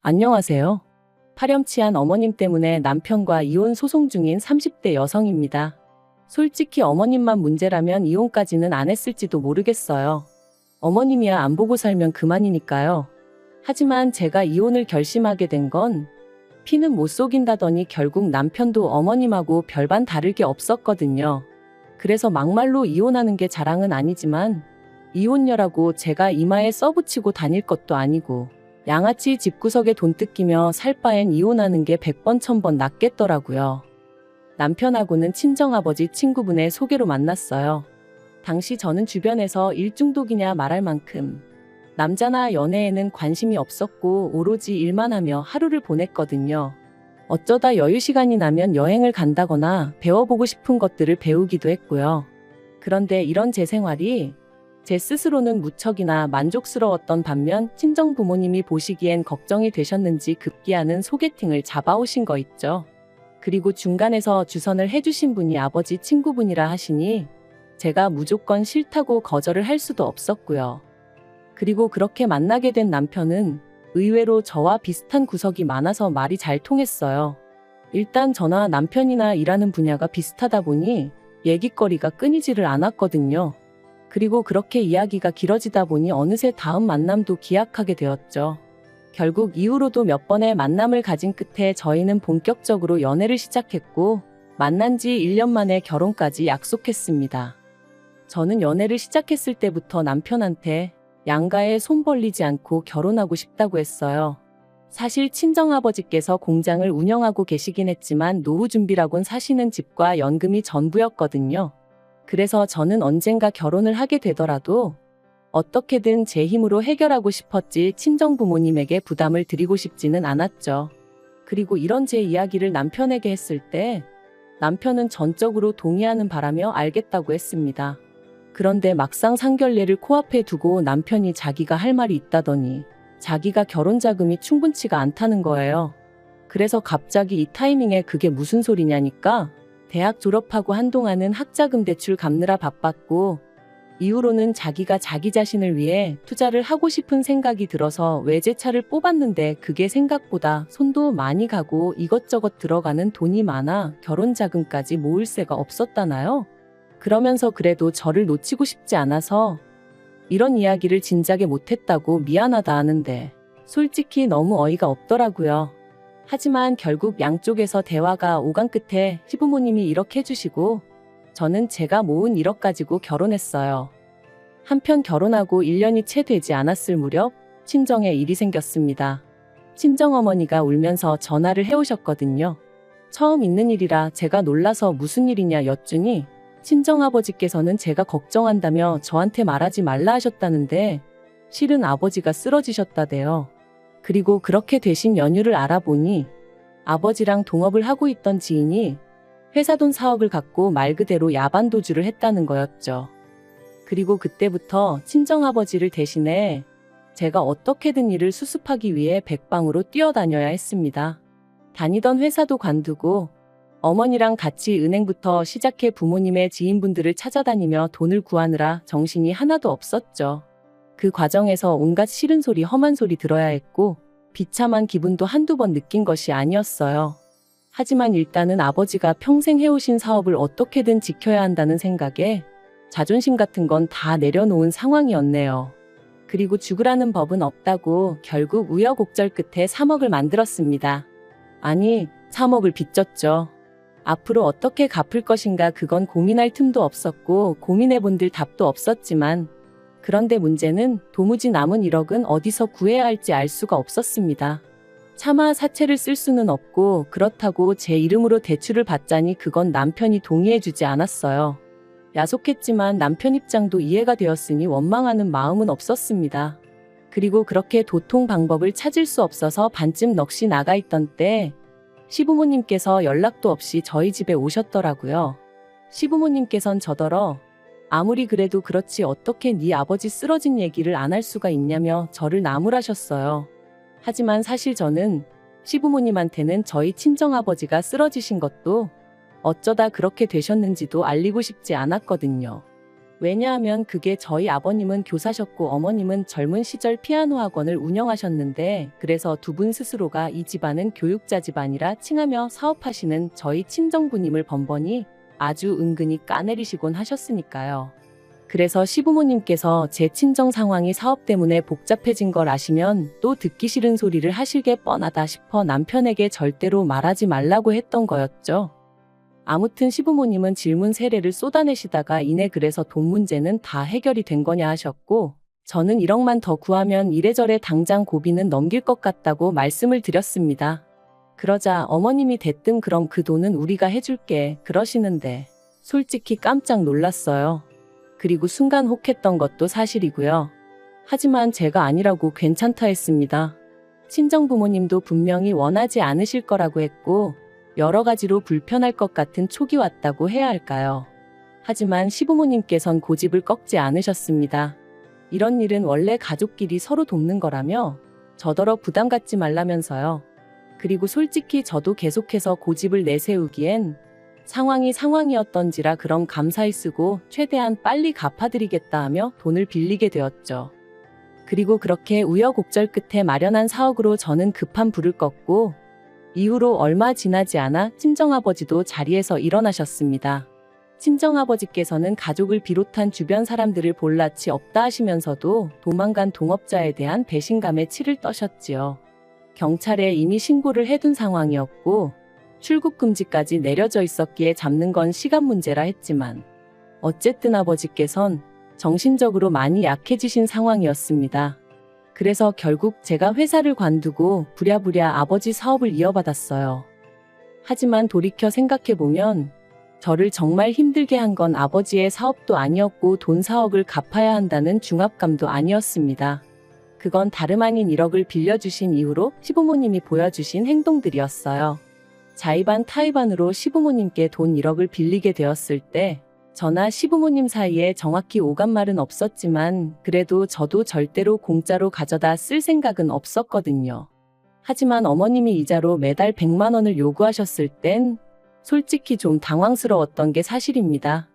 안녕하세요. 파렴치한 어머님 때문에 남편과 이혼 소송 중인 30대 여성입니다. 솔직히 어머님만 문제라면 이혼까지는 안 했을지도 모르겠어요. 어머님이야 안 보고 살면 그만이니까요. 하지만 제가 이혼을 결심하게 된 건 피는 못 속인다더니 결국 남편도 어머님하고 별반 다를 게 없었거든요. 그래서 막말로 이혼하는 게 자랑은 아니지만 이혼녀라고 제가 이마에 써붙이고 다닐 것도 아니고 양아치 집구석에 돈 뜯기며 살 바엔 이혼하는 게 100번 1000번 낫겠더라고요. 남편하고는 친정아버지 친구분의 소개로 만났어요. 당시 저는 주변에서 일중독이냐 말할 만큼 남자나 연애에는 관심이 없었고 오로지 일만 하며 하루를 보냈거든요. 어쩌다 여유 시간이 나면 여행을 간다거나 배워보고 싶은 것들을 배우기도 했고요. 그런데 이런 제 생활이 제 스스로는 무척이나 만족스러웠던 반면 친정 부모님이 보시기엔 걱정이 되셨는지 급기야는 소개팅을 잡아오신 거 있죠. 그리고 중간에서 주선을 해주신 분이 아버지 친구분이라 하시니 제가 무조건 싫다고 거절을 할 수도 없었고요. 그리고 그렇게 만나게 된 남편은 의외로 저와 비슷한 구석이 많아서 말이 잘 통했어요. 일단 저나 남편이나 일하는 분야가 비슷하다 보니 얘기거리가 끊이지를 않았거든요. 그리고 그렇게 이야기가 길어지다 보니 어느새 다음 만남도 기약하게 되었죠. 결국 이후로도 몇 번의 만남을 가진 끝에 저희는 본격적으로 연애를 시작했고 만난 지 1년 만에 결혼까지 약속했습니다. 저는 연애를 시작했을 때부터 남편한테 양가에 손 벌리지 않고 결혼하고 싶다고 했어요. 사실 친정아버지께서 공장을 운영하고 계시긴 했지만 노후 준비라곤 사시는 집과 연금이 전부였거든요. 그래서 저는 언젠가 결혼을 하게 되더라도 어떻게든 제 힘으로 해결하고 싶었지 친정 부모님에게 부담을 드리고 싶지는 않았죠. 그리고 이런 제 이야기를 남편에게 했을 때 남편은 전적으로 동의하는 바라며 알겠다고 했습니다. 그런데 막상 상견례를 코앞에 두고 남편이 자기가 할 말이 있다더니 자기가 결혼 자금이 충분치가 않다는 거예요. 그래서 갑자기 이 타이밍에 그게 무슨 소리냐니까 대학 졸업하고 한동안은 학자금 대출 갚느라 바빴고 이후로는 자기가 자기 자신을 위해 투자를 하고 싶은 생각이 들어서 외제차를 뽑았는데 그게 생각보다 손도 많이 가고 이것저것 들어가는 돈이 많아 결혼 자금까지 모을 새가 없었다나요? 그러면서 그래도 저를 놓치고 싶지 않아서 이런 이야기를 진작에 못했다고 미안하다 하는데 솔직히 너무 어이가 없더라고요. 하지만 결국 양쪽에서 대화가 오간 끝에 시부모님이 1억 해주시고 저는 제가 모은 1억 가지고 결혼했어요. 한편 결혼하고 1년이 채 되지 않았을 무렵 친정에 일이 생겼습니다. 친정어머니가 울면서 전화를 해오셨거든요. 처음 있는 일이라 제가 놀라서 무슨 일이냐 여쭈니 친정아버지께서는 제가 걱정한다며 저한테 말하지 말라 하셨다는데 실은 아버지가 쓰러지셨다대요. 그리고 그렇게 되신 연유를 알아보니 아버지랑 동업을 하고 있던 지인이 회사 돈 4억을 갖고 말 그대로 야반도주를 했다는 거였죠. 그리고 그때부터 친정아버지를 대신해 제가 어떻게든 일을 수습하기 위해 백방으로 뛰어다녀야 했습니다. 다니던 회사도 관두고 어머니랑 같이 은행부터 시작해 부모님의 지인분들을 찾아다니며 돈을 구하느라 정신이 하나도 없었죠. 그 과정에서 온갖 싫은 소리 험한 소리 들어야 했고 비참한 기분도 한두 번 느낀 것이 아니었어요. 하지만 일단은 아버지가 평생 해오신 사업을 어떻게든 지켜야 한다는 생각에 자존심 같은 건 다 내려놓은 상황이었네요. 그리고 죽으라는 법은 없다고 결국 우여곡절 끝에 3억을 만들었습니다. 아니 3억을 빚졌죠. 앞으로 어떻게 갚을 것인가 그건 고민할 틈도 없었고 고민해본들 답도 없었지만 그런데 문제는 도무지 남은 1억은 어디서 구해야 할지 알 수가 없었습니다. 차마 사채를 쓸 수는 없고 그렇다고 제 이름으로 대출을 받자니 그건 남편이 동의해주지 않았어요. 야속했지만 남편 입장도 이해가 되었으니 원망하는 마음은 없었습니다. 그리고 그렇게 도통 방법을 찾을 수 없어서 반쯤 넋이 나가 있던 때 시부모님께서 연락도 없이 저희 집에 오셨더라고요. 시부모님께선 저더러 아무리 그래도 그렇지 어떻게 네 아버지 쓰러진 얘기를 안 할 수가 있냐며 저를 나무라셨어요. 하지만 사실 저는 시부모님한테는 저희 친정아버지가 쓰러지신 것도 어쩌다 그렇게 되셨는지도 알리고 싶지 않았거든요. 왜냐하면 그게 저희 아버님은 교사셨고 어머님은 젊은 시절 피아노 학원을 운영하셨는데 그래서 두 분 스스로가 이 집안은 교육자 집안이라 칭하며 사업하시는 저희 친정부님을 번번이 아주 은근히 까내리시곤 하셨으니까요. 그래서 시부모님께서 제 친정 상황이 사업 때문에 복잡해진 걸 아시면 또 듣기 싫은 소리를 하실 게 뻔하다 싶어 남편에게 절대로 말하지 말라고 했던 거였죠. 아무튼 시부모님은 질문 세례를 쏟아내시다가 이내 그래서 돈 문제는 다 해결이 된 거냐 하셨고 저는 1억만 더 구하면 이래저래 당장 고비는 넘길 것 같다고 말씀을 드렸습니다. 그러자 어머님이 대뜸 그럼 그 돈은 우리가 해줄게 그러시는데 솔직히 깜짝 놀랐어요. 그리고 순간 혹했던 것도 사실이고요. 하지만 제가 아니라고 괜찮다 했습니다. 친정부모님도 분명히 원하지 않으실 거라고 했고 여러 가지로 불편할 것 같은 촉이 왔다고 해야 할까요? 하지만 시부모님께선 고집을 꺾지 않으셨습니다. 이런 일은 원래 가족끼리 서로 돕는 거라며 저더러 부담 갖지 말라면서요. 그리고 솔직히 저도 계속해서 고집을 내세우기엔 상황이 상황이었던지라 그럼 감사히 쓰고 최대한 빨리 갚아드리겠다 하며 돈을 빌리게 되었죠. 그리고 그렇게 우여곡절 끝에 마련한 4억으로 저는 급한 불을 껐고 이후로 얼마 지나지 않아 친정아버지도 자리에서 일어나셨습니다. 친정아버지께서는 가족을 비롯한 주변 사람들을 볼 낯이 없다 하시면서도 도망간 동업자에 대한 배신감에 치를 떠셨지요. 경찰에 이미 신고를 해둔 상황이었고 출국 금지까지 내려져 있었기에 잡는 건 시간 문제라 했지만 어쨌든 아버지께선 정신적으로 많이 약해지신 상황이었습니다. 그래서 결국 제가 회사를 관두고 부랴부랴 아버지 사업을 이어받았어요. 하지만 돌이켜 생각해보면 저를 정말 힘들게 한 건 아버지의 사업도 아니었고 돈 4억을 갚아야 한다는 중압감도 아니었습니다. 그건 다름 아닌 1억을 빌려주신 이후로 시부모님이 보여주신 행동들이었어요. 자의반 타의반으로 시부모님께 돈 1억을 빌리게 되었을 때 저나 시부모님 사이에 정확히 오간 말은 없었지만 그래도 저도 절대로 공짜로 가져다 쓸 생각은 없었거든요. 하지만 어머님이 이자로 매달 100만 원을 요구하셨을 땐 솔직히 좀 당황스러웠던 게 사실입니다.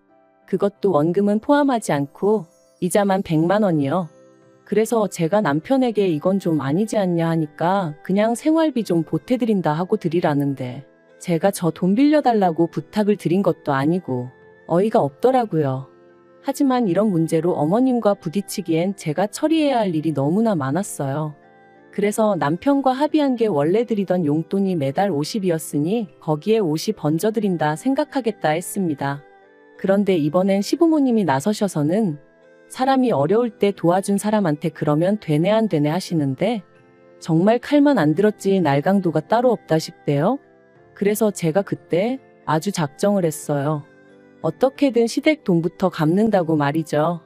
그것도 원금은 포함하지 않고 이자만 100만 원이요. 그래서 제가 남편에게 이건 좀 아니지 않냐 하니까 그냥 생활비 좀 보태드린다 하고 드리라는데 제가 저 돈 빌려달라고 부탁을 드린 것도 아니고 어이가 없더라고요. 하지만 이런 문제로 어머님과 부딪히기엔 제가 처리해야 할 일이 너무나 많았어요. 그래서 남편과 합의한 게 원래 드리던 용돈이 매달 50이었으니 거기에 50 얹어드린다 생각하겠다 했습니다. 그런데 이번엔 시부모님이 나서셔서는 사람이 어려울 때 도와준 사람한테 그러면 되네 안 되네 하시는데 정말 칼만 안 들었지 날강도가 따로 없다 싶대요. 그래서 제가 그때 아주 작정을 했어요. 어떻게든 시댁 돈부터 갚는다고 말이죠.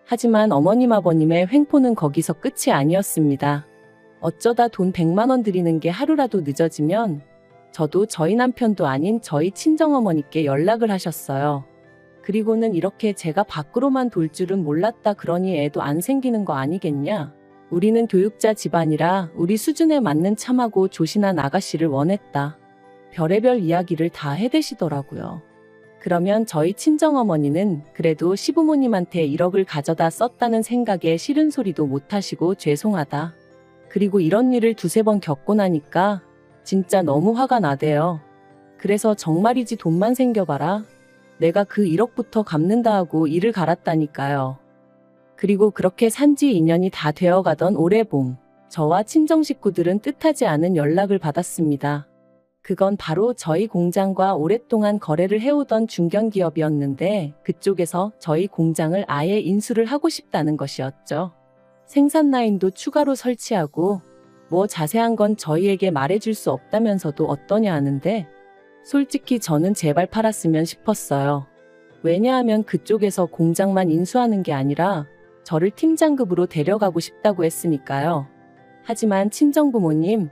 하지만 어머님 아버님의 횡포는 거기서 끝이 아니었습니다. 어쩌다 돈 100만 원 드리는 게 하루라도 늦어지면 저도 저희 남편도 아닌 저희 친정어머니께 연락을 하셨어요. 그리고는 이렇게 제가 밖으로만 돌 줄은 몰랐다 그러니 애도 안 생기는 거 아니겠냐. 우리는 교육자 집안이라 우리 수준에 맞는 참하고 조신한 아가씨를 원했다. 별의별 이야기를 다 해대시더라고요. 그러면 저희 친정어머니는 그래도 시부모님한테 1억을 가져다 썼다는 생각에 싫은 소리도 못하시고 죄송하다. 그리고 이런 일을 2-3번 겪고 나니까 진짜 너무 화가 나대요. 그래서 정말이지 돈만 생겨봐라. 내가 그 1억부터 갚는다 하고 일을 갈았다니까요. 그리고 그렇게 산지 2년이 다 되어가던 올해 봄, 저와 친정 식구들은 뜻하지 않은 연락을 받았습니다. 그건 바로 저희 공장과 오랫동안 거래를 해오던 중견기업이었는데 그쪽에서 저희 공장을 아예 인수를 하고 싶다는 것이었죠. 생산 라인도 추가로 설치하고 뭐 자세한 건 저희에게 말해줄 수 없다면서도 어떠냐 하는데 솔직히 저는 제발 팔았으면 싶었어요. 왜냐하면 그쪽에서 공장만 인수하는 게 아니라 저를 팀장급으로 데려가고 싶다고 했으니까요. 하지만 친정부모님,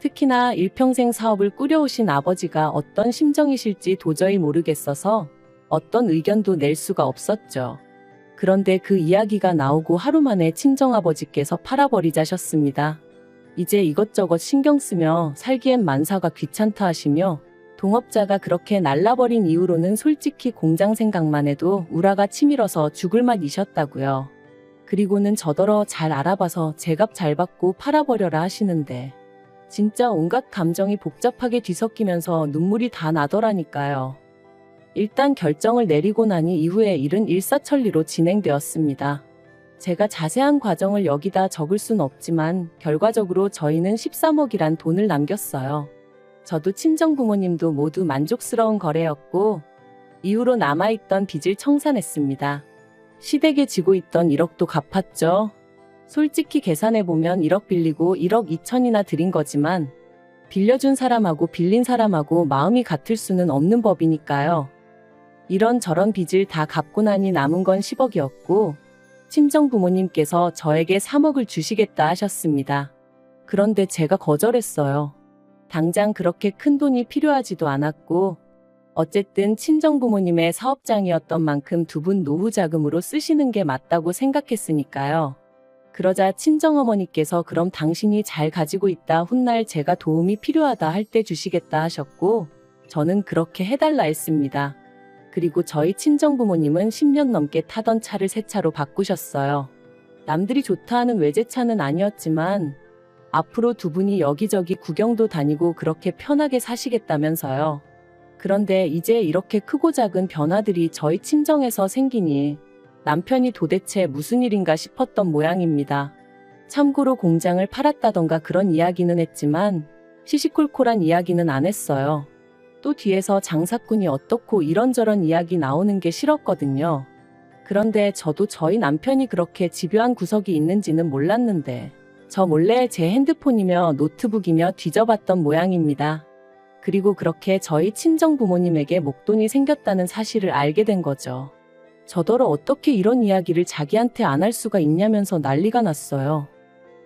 특히나 일평생 사업을 꾸려오신 아버지가 어떤 심정이실지 도저히 모르겠어서 어떤 의견도 낼 수가 없었죠. 그런데 그 이야기가 나오고 하루 만에 친정아버지께서 팔아버리자셨습니다. 이제 이것저것 신경 쓰며 살기엔 만사가 귀찮다 하시며 동업자가 그렇게 날라버린 이후로는 솔직히 공장 생각만 해도 우라가 치밀어서 죽을 맛이셨다고요. 그리고는 저더러 잘 알아봐서 제값 잘 받고 팔아버려라 하시는데 진짜 온갖 감정이 복잡하게 뒤섞이면서 눈물이 다 나더라니까요. 일단 결정을 내리고 나니 이후에 일은 일사천리로 진행되었습니다. 제가 자세한 과정을 여기다 적을 순 없지만 결과적으로 저희는 13억이란 돈을 남겼어요. 저도 친정부모님도 모두 만족스러운 거래였고 이후로 남아있던 빚을 청산했습니다. 시댁에 지고 있던 1억도 갚았죠. 솔직히 계산해보면 1억 빌리고 1억 2천이나 드린 거지만 빌려준 사람하고 빌린 사람하고 마음이 같을 수는 없는 법이니까요. 이런저런 빚을 다 갚고 나니 남은 건 10억이었고 친정부모님께서 저에게 3억을 주시겠다 하셨습니다. 그런데 제가 거절했어요. 당장 그렇게 큰 돈이 필요하지도 않았고 어쨌든 친정부모님의 사업장이었던 만큼 두 분 노후 자금으로 쓰시는 게 맞다고 생각했으니까요. 그러자 친정어머니께서 그럼 당신이 잘 가지고 있다 훗날 제가 도움이 필요하다 할 때 주시겠다 하셨고 저는 그렇게 해달라 했습니다. 그리고 저희 친정부모님은 10년 넘게 타던 차를 새 차로 바꾸셨어요. 남들이 좋다 하는 외제차는 아니었지만 앞으로 두 분이 여기저기 구경도 다니고 그렇게 편하게 사시겠다면서요. 그런데 이제 이렇게 크고 작은 변화들이 저희 친정에서 생기니 남편이 도대체 무슨 일인가 싶었던 모양입니다. 참고로 공장을 팔았다던가 그런 이야기는 했지만 시시콜콜한 이야기는 안 했어요. 또 뒤에서 장사꾼이 어떻고 이런저런 이야기 나오는 게 싫었거든요. 그런데 저도 저희 남편이 그렇게 집요한 구석이 있는지는 몰랐는데 저 몰래 제 핸드폰이며 노트북이며 뒤져봤던 모양입니다. 그리고 그렇게 저희 친정부모님에게 목돈이 생겼다는 사실을 알게 된 거죠. 저더러 어떻게 이런 이야기를 자기한테 안 할 수가 있냐면서 난리가 났어요.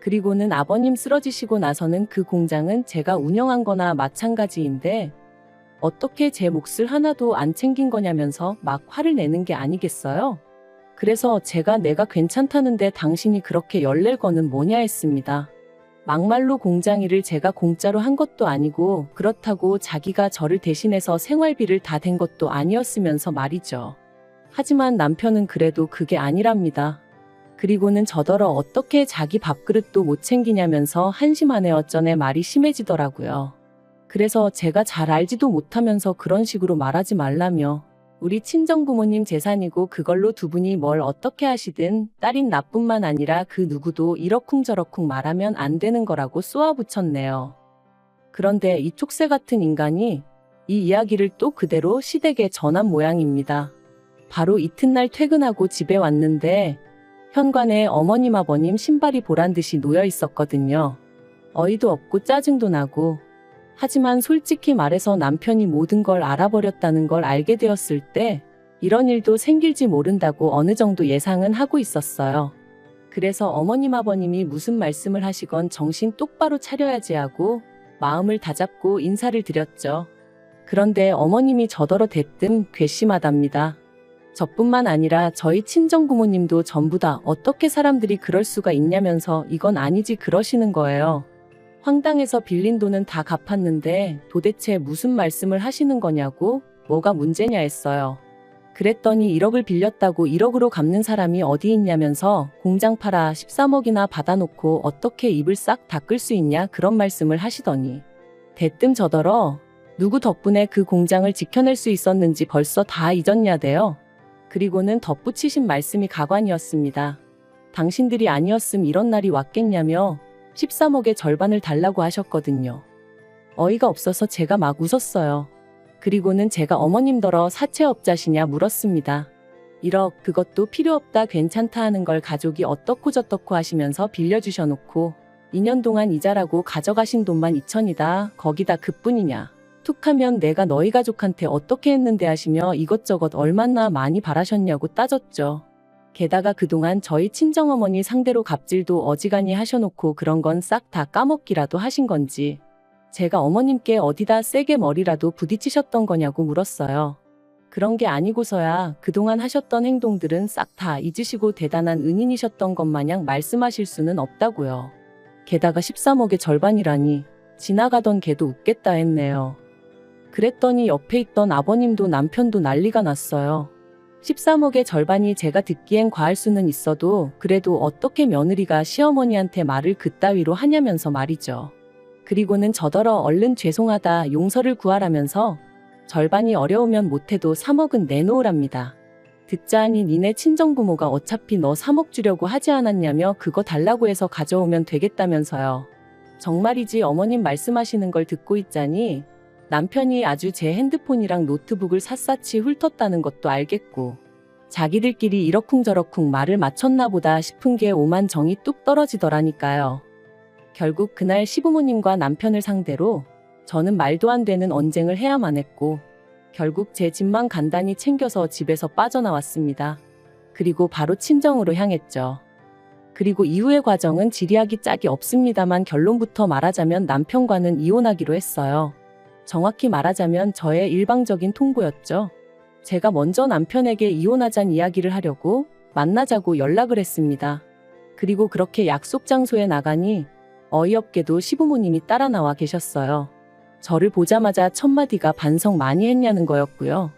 그리고는 아버님 쓰러지시고 나서는 그 공장은 제가 운영한 거나 마찬가지인데 어떻게 제 몫을 하나도 안 챙긴 거냐면서 막 화를 내는 게 아니겠어요? 그래서 제가 내가 괜찮다는데 당신이 그렇게 열낼 거는 뭐냐 했습니다. 막말로 공장 일을 제가 공짜로 한 것도 아니고 그렇다고 자기가 저를 대신해서 생활비를 다 댄 것도 아니었으면서 말이죠. 하지만 남편은 그래도 그게 아니랍니다. 그리고는 저더러 어떻게 자기 밥그릇도 못 챙기냐면서 한심하네 어쩌네 말이 심해지더라고요. 그래서 제가 잘 알지도 못하면서 그런 식으로 말하지 말라며 우리 친정부모님 재산이고 그걸로 두 분이 뭘 어떻게 하시든 딸인 나뿐만 아니라 그 누구도 이러쿵저러쿵 말하면 안 되는 거라고 쏘아붙였네요. 그런데 이 촉새 같은 인간이 이 이야기를 또 그대로 시댁에 전한 모양입니다. 바로 이튿날 퇴근하고 집에 왔는데 현관에 어머님 아버님 신발이 보란듯이 놓여 있었거든요. 어이도 없고 짜증도 나고 하지만 솔직히 말해서 남편이 모든 걸 알아버렸다는 걸 알게 되었을 때 이런 일도 생길지 모른다고 어느 정도 예상은 하고 있었어요. 그래서 어머님 아버님이 무슨 말씀을 하시건 정신 똑바로 차려야지 하고 마음을 다잡고 인사를 드렸죠. 그런데 어머님이 저더러 대뜸 괘씸하답니다. 저뿐만 아니라 저희 친정부모님도 전부 다 어떻게 사람들이 그럴 수가 있냐면서 이건 아니지 그러시는 거예요. 황당해서 빌린 돈은 다 갚았는데 도대체 무슨 말씀을 하시는 거냐고 뭐가 문제냐 했어요. 그랬더니 1억을 빌렸다고 1억으로 갚는 사람이 어디 있냐면서 공장 팔아 13억이나 받아놓고 어떻게 입을 싹 닦을 수 있냐 그런 말씀을 하시더니 대뜸 저더러 누구 덕분에 그 공장을 지켜낼 수 있었는지 벌써 다 잊었냐대요. 그리고는 덧붙이신 말씀이 가관이었습니다. 당신들이 아니었음 이런 날이 왔겠냐며 13억의 절반을 달라고 하셨거든요. 어이가 없어서 제가 막 웃었어요. 그리고는 제가 어머님더러 사채업자시냐 물었습니다. 1억 그것도 필요 없다 괜찮다 하는 걸 가족이 어떻고 저떻고 하시면서 빌려주셔놓고 2년 동안 이자라고 가져가신 돈만 2천이다. 거기다 그뿐이냐. 툭하면 내가 너희 가족한테 어떻게 했는데 하시며 이것저것 얼마나 많이 바라셨냐고 따졌죠. 게다가 그동안 저희 친정어머니 상대로 갑질도 어지간히 하셔놓고 그런 건 싹 다 까먹기라도 하신 건지 제가 어머님께 어디다 세게 머리라도 부딪히셨던 거냐고 물었어요. 그런 게 아니고서야 그동안 하셨던 행동들은 싹 다 잊으시고 대단한 은인이셨던 것 마냥 말씀하실 수는 없다고요. 게다가 13억의 절반이라니 지나가던 개도 웃겠다 했네요. 그랬더니 옆에 있던 아버님도 남편도 난리가 났어요. 13억의 절반이 제가 듣기엔 과할 수는 있어도 그래도 어떻게 며느리가 시어머니한테 말을 그따위로 하냐면서 말이죠. 그리고는 저더러 얼른 죄송하다 용서를 구하라면서 절반이 어려우면 못해도 3억은 내놓으랍니다. 듣자 하니 니네 친정부모가 어차피 너 3억 주려고 하지 않았냐며 그거 달라고 해서 가져오면 되겠다면서요. 정말이지 어머님 말씀하시는 걸 듣고 있자니 남편이 아주 제 핸드폰이랑 노트북을 샅샅이 훑었다는 것도 알겠고 자기들끼리 이러쿵저러쿵 말을 맞췄나 보다 싶은 게 오만 정이 뚝 떨어지더라니까요. 결국 그날 시부모님과 남편을 상대로 저는 말도 안 되는 언쟁을 해야만 했고 결국 제 집만 간단히 챙겨서 집에서 빠져나왔습니다. 그리고 바로 친정으로 향했죠. 그리고 이후의 과정은 지리하기 짝이 없습니다만 결론부터 말하자면 남편과는 이혼하기로 했어요. 정확히 말하자면 저의 일방적인 통보였죠. 제가 먼저 남편에게 이혼하자는 이야기를 하려고 만나자고 연락을 했습니다. 그리고 그렇게 약속 장소에 나가니 어이없게도 시부모님이 따라 나와 계셨어요. 저를 보자마자 첫마디가 반성 많이 했냐는 거였고요.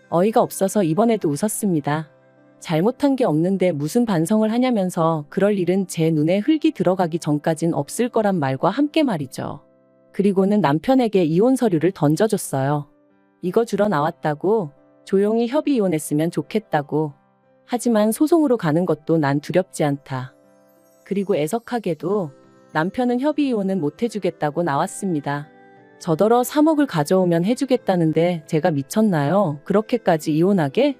어이가 없어서 이번에도 웃었습니다. 잘못한 게 없는데 무슨 반성을 하냐면서 그럴 일은 제 눈에 흙이 들어가기 전까진 없을 거란 말과 함께 말이죠. 그리고는 남편에게 이혼 서류를 던져줬어요. 이거 주러 나왔다고, 조용히 협의 이혼했으면 좋겠다고. 하지만 소송으로 가는 것도 난 두렵지 않다. 그리고 애석하게도 남편은 협의 이혼은 못 해주겠다고 나왔습니다. 저더러 3억을 가져오면 해주겠다는데 제가 미쳤나요? 그렇게까지 이혼하게?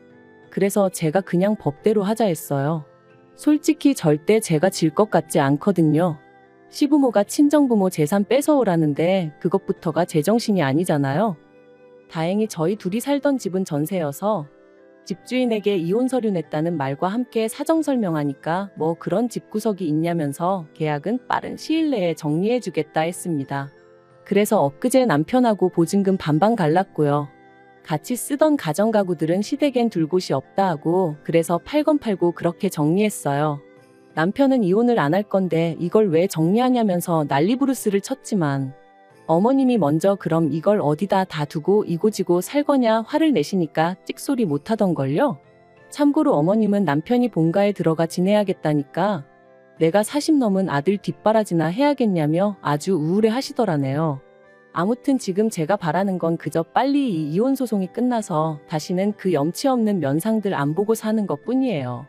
그래서 제가 그냥 법대로 하자 했어요. 솔직히 절대 제가 질 것 같지 않거든요. 시부모가 친정부모 재산 뺏어오라는데 그것부터가 제정신이 아니잖아요. 다행히 저희 둘이 살던 집은 전세여서 집주인에게 이혼 서류 냈다는 말과 함께 사정 설명하니까 뭐 그런 집구석이 있냐면서 계약은 빠른 시일 내에 정리해주겠다 했습니다. 그래서 엊그제 남편하고 보증금 반반 갈랐고요. 같이 쓰던 가정가구들은 시댁엔 둘 곳이 없다 하고 그래서 팔건 팔고 그렇게 정리했어요. 남편은 이혼을 안 할 건데 이걸 왜 정리하냐면서 난리부르스를 쳤지만 어머님이 먼저 그럼 이걸 어디다 다 두고 이고지고 살 거냐 화를 내시니까 찍소리 못하던걸요. 참고로 어머님은 남편이 본가에 들어가 지내야겠다니까 내가 40 넘은 아들 뒷바라지나 해야겠냐며 아주 우울해 하시더라네요. 아무튼 지금 제가 바라는 건 그저 빨리 이 이혼 소송이 끝나서 다시는 그 염치 없는 면상들 안 보고 사는 것 뿐이에요.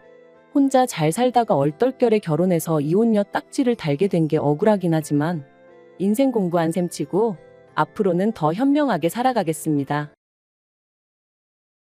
혼자 잘 살다가 얼떨결에 결혼해서 이혼녀 딱지를 달게 된 게 억울하긴 하지만 인생 공부한 셈 치고 앞으로는 더 현명하게 살아가겠습니다.